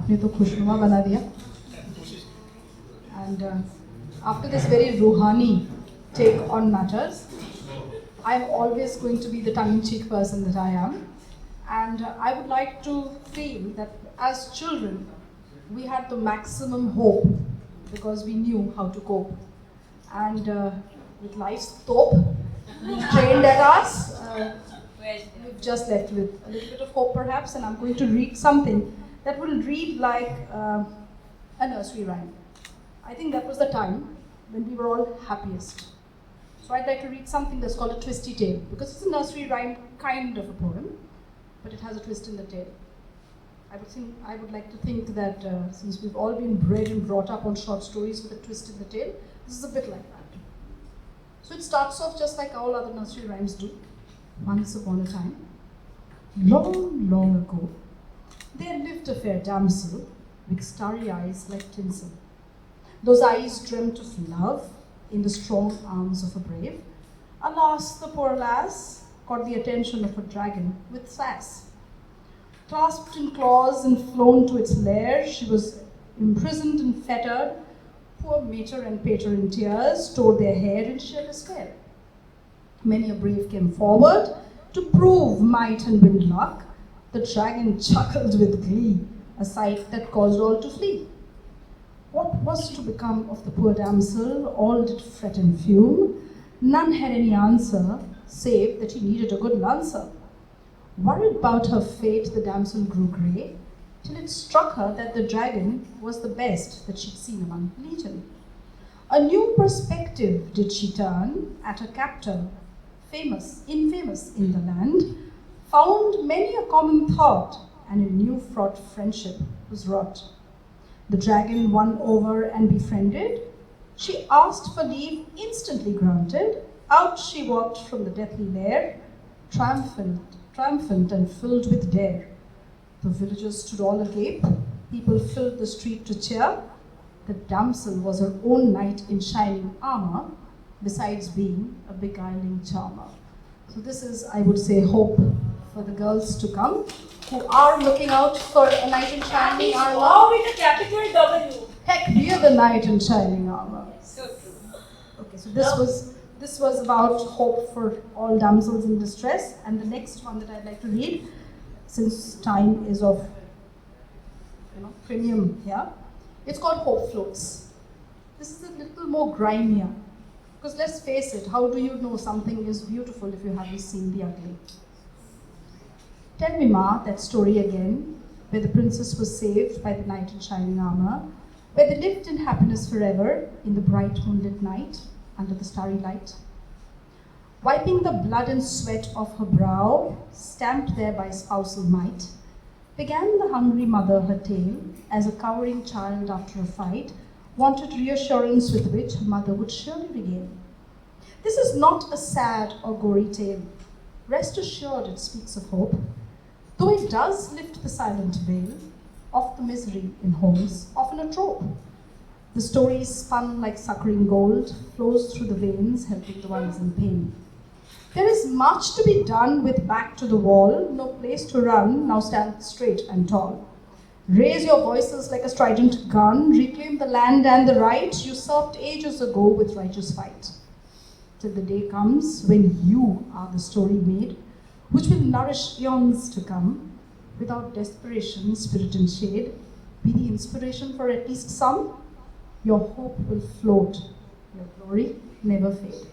आपने तो खुशनुमा बना दिया. And after this very ruhani take on matters, I'm always going to be the tongue-in-cheek person that I am. And I would like to feel that as children, we had the maximum hope because we knew how to cope. And with life's top trained at us, we've just left with a little bit of hope perhaps, and I'm going to read something that will read like a nursery rhyme. I think that was the time when we were all happiest. So I'd like to read something that's called a twisty tale, because it's a nursery rhyme kind of a poem, but it has a twist in the tale. I would like to think that since we've all been bred and brought up on short stories with a twist in the tale, this is a bit like that. So it starts off just like all other nursery rhymes do. Once upon a time, long, long ago, there lived a fair damsel with starry eyes like tinsel. Those eyes dreamt of love in the strong arms of a brave. Alas, the poor lass caught the attention of a dragon with sass. Clasped in claws and flown to its lair, she was imprisoned and fettered. Poor mater and pater in tears tore their hair in sheer despair. Many a brave came forward to prove might and win luck. The dragon chuckled with glee, a sight that caused all to flee. What was to become of the poor damsel? All did fret and fume. None had any answer, save that she needed a good lancer. Worried about her fate, the damsel grew grey, till it struck her that the dragon was the best that she'd seen among legion. A new perspective did she turn at her captor, infamous in the land, found many a common thought, and a new fraught friendship was wrought. The dragon won over and befriended, she asked for leave, instantly granted. Out she walked from the deathly lair, triumphant and filled with dare. The villagers stood all agape, people filled the street to cheer. The damsel was her own knight in shining armor, besides being a beguiling charmer. So this is, I would say, hope for the girls to come who are looking out for a knight in shining armor. Wow, with a capital W. Heck, we are the knight in shining armor. So true. Okay, so this was about hope for all damsels in distress. And the next one that I'd like to read, since time is of premium here, it's called Hope Floats. This is a little more grimier. Because let's face it, how do you know something is beautiful if you haven't seen the ugly? Tell me, Ma, that story again, where the princess was saved by the knight in shining armor, where they lived in happiness forever in the bright moonlit night under the starry light. Wiping the blood and sweat off her brow, stamped there by spousal might, began the hungry mother her tale, as a cowering child after a fight wanted reassurance with which her mother would surely regain. This is not a sad or gory tale. Rest assured it speaks of hope, though it does lift the silent veil of the misery in homes, often a trope. The story is spun like succouring gold, flows through the veins, helping the ones in pain. There is much to be done with back to the wall, no place to run, now stand straight and tall. Raise your voices like a strident gun, reclaim the land and the right usurped ages ago with righteous fight. Till the day comes when you are the story made, which will nourish eons to come. Without desperation, spirit and shade, be the inspiration for at least some. Your hope will float, your glory never fade.